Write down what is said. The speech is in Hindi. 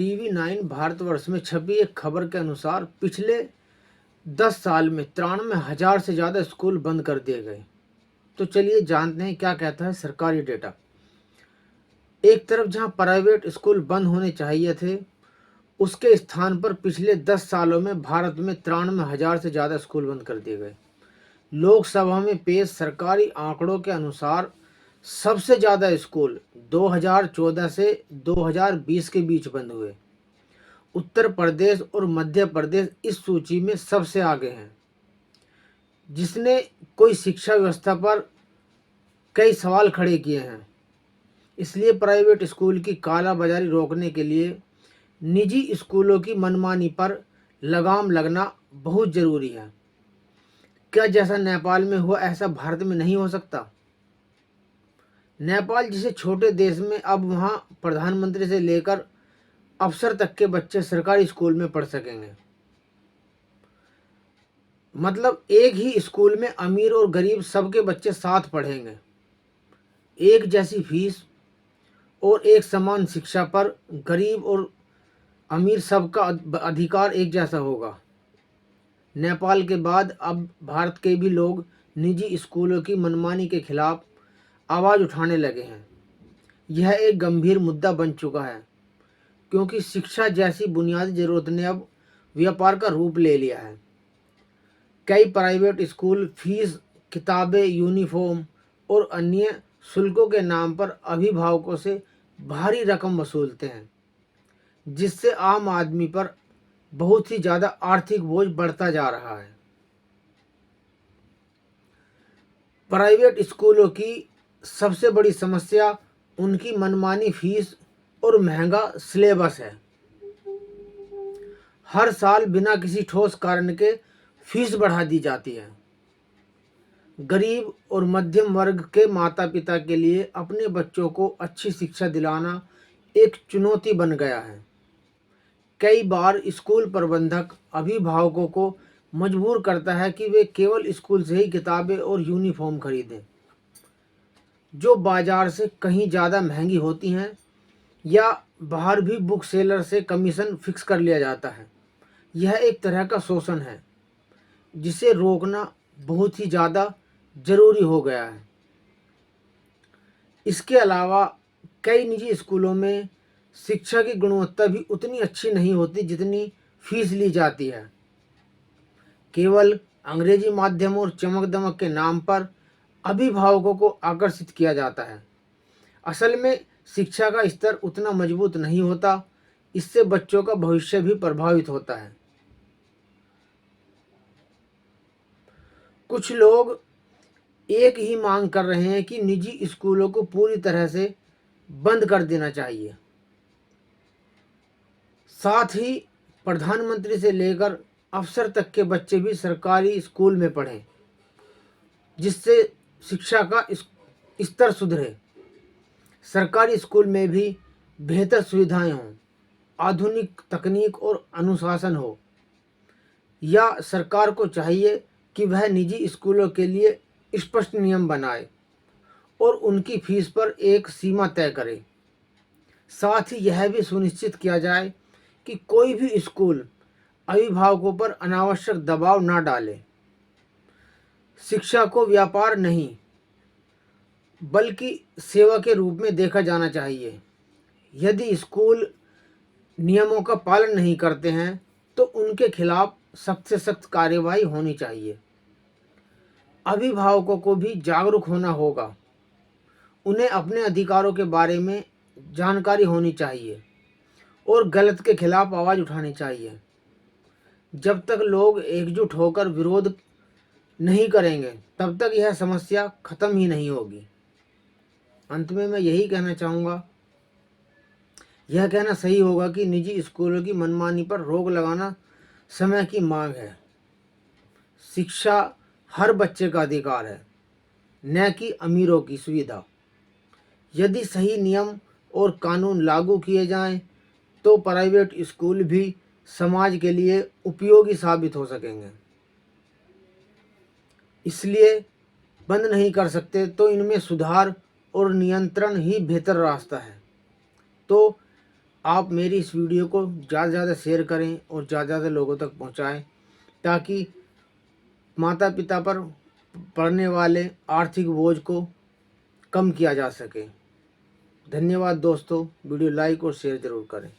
टीवी 9 भारतवर्ष में छपी एक खबर के अनुसार पिछले 10 साल में 93,000 से ज़्यादा स्कूल बंद कर दिए गए। तो चलिए जानते हैं क्या कहता है सरकारी डेटा। एक तरफ जहां प्राइवेट स्कूल बंद होने चाहिए थे, उसके स्थान पर पिछले 10 सालों में भारत में 93,000 से ज़्यादा स्कूल बंद कर दिए गए। लोकसभा में पेश सरकारी आंकड़ों के अनुसार सबसे ज़्यादा स्कूल 2014 से 2020 के बीच बंद हुए। उत्तर प्रदेश और मध्य प्रदेश इस सूची में सबसे आगे हैं, जिसने कोई शिक्षा व्यवस्था पर कई सवाल खड़े किए हैं। इसलिए प्राइवेट स्कूल की कालाबाजारी रोकने के लिए निजी स्कूलों की मनमानी पर लगाम लगना बहुत ज़रूरी है। क्या जैसा नेपाल में हुआ ऐसा भारत में नहीं हो सकता? नेपाल जैसे छोटे देश में अब वहाँ प्रधानमंत्री से लेकर अफसर तक के बच्चे सरकारी स्कूल में पढ़ सकेंगे। मतलब एक ही स्कूल में अमीर और गरीब सबके बच्चे साथ पढ़ेंगे। एक जैसी फीस और एक समान शिक्षा पर गरीब और अमीर सबका अधिकार एक जैसा होगा। नेपाल के बाद अब भारत के भी लोग निजी स्कूलों की मनमानी के खिलाफ आवाज़ उठाने लगे हैं। यह एक गंभीर मुद्दा बन चुका है, क्योंकि शिक्षा जैसी बुनियादी ज़रूरत ने अब व्यापार का रूप ले लिया है। कई प्राइवेट स्कूल फीस, किताबें, यूनिफॉर्म और अन्य शुल्कों के नाम पर अभिभावकों से भारी रकम वसूलते हैं, जिससे आम आदमी पर बहुत ही ज़्यादा आर्थिक बोझ बढ़ता जा रहा है। प्राइवेट स्कूलों की सबसे बड़ी समस्या उनकी मनमानी फीस और महंगा सिलेबस है। हर साल बिना किसी ठोस कारण के फीस बढ़ा दी जाती है। गरीब और मध्यम वर्ग के माता पिता के लिए अपने बच्चों को अच्छी शिक्षा दिलाना एक चुनौती बन गया है। कई बार स्कूल प्रबंधक अभिभावकों को मजबूर करता है कि वे केवल स्कूल से ही किताबें और यूनिफॉर्म खरीदें, जो बाजार से कहीं ज़्यादा महंगी होती हैं, या बाहर भी बुक सेलर से कमीशन फिक्स कर लिया जाता है। यह एक तरह का शोषण है, जिसे रोकना बहुत ही ज़्यादा ज़रूरी हो गया है। इसके अलावा कई निजी स्कूलों में शिक्षा की गुणवत्ता भी उतनी अच्छी नहीं होती जितनी फीस ली जाती है। केवल अंग्रेजी माध्यम और चमक दमक के नाम पर अभिभावकों को आकर्षित किया जाता है। असल में शिक्षा का स्तर उतना मजबूत नहीं होता। इससे बच्चों का भविष्य भी प्रभावित होता है। कुछ लोग एक ही मांग कर रहे हैं कि निजी स्कूलों को पूरी तरह से बंद कर देना चाहिए। साथ ही प्रधानमंत्री से लेकर अफसर तक के बच्चे भी सरकारी स्कूल में पढ़ें, जिससे शिक्षा का स्तर सुधरे। सरकारी स्कूल में भी बेहतर सुविधाएं हों, आधुनिक तकनीक और अनुशासन हो। या सरकार को चाहिए कि वह निजी स्कूलों के लिए स्पष्ट नियम बनाए और उनकी फीस पर एक सीमा तय करे। साथ ही यह भी सुनिश्चित किया जाए कि कोई भी स्कूल अभिभावकों पर अनावश्यक दबाव न डाले। शिक्षा को व्यापार नहीं बल्कि सेवा के रूप में देखा जाना चाहिए। यदि स्कूल नियमों का पालन नहीं करते हैं तो उनके खिलाफ सख्त से सख्त कार्यवाही होनी चाहिए। अभिभावकों को भी जागरूक होना होगा। उन्हें अपने अधिकारों के बारे में जानकारी होनी चाहिए और गलत के खिलाफ आवाज़ उठानी चाहिए। जब तक लोग एकजुट होकर विरोध नहीं करेंगे, तब तक यह समस्या खत्म ही नहीं होगी। अंत में मैं यही कहना चाहूँगा, यह कहना सही होगा कि निजी स्कूलों की मनमानी पर रोक लगाना समय की मांग है। शिक्षा हर बच्चे का अधिकार है, न कि अमीरों की सुविधा। यदि सही नियम और कानून लागू किए जाएं, तो प्राइवेट स्कूल भी समाज के लिए उपयोगी साबित हो सकेंगे। इसलिए बंद नहीं कर सकते, तो इनमें सुधार और नियंत्रण ही बेहतर रास्ता है। तो आप मेरी इस वीडियो को ज़्यादा से ज़्यादा शेयर करें और ज़्यादा से ज़्यादा लोगों तक पहुंचाएं, ताकि माता पिता पर पड़ने वाले आर्थिक बोझ को कम किया जा सके। धन्यवाद दोस्तों, वीडियो लाइक और शेयर ज़रूर करें।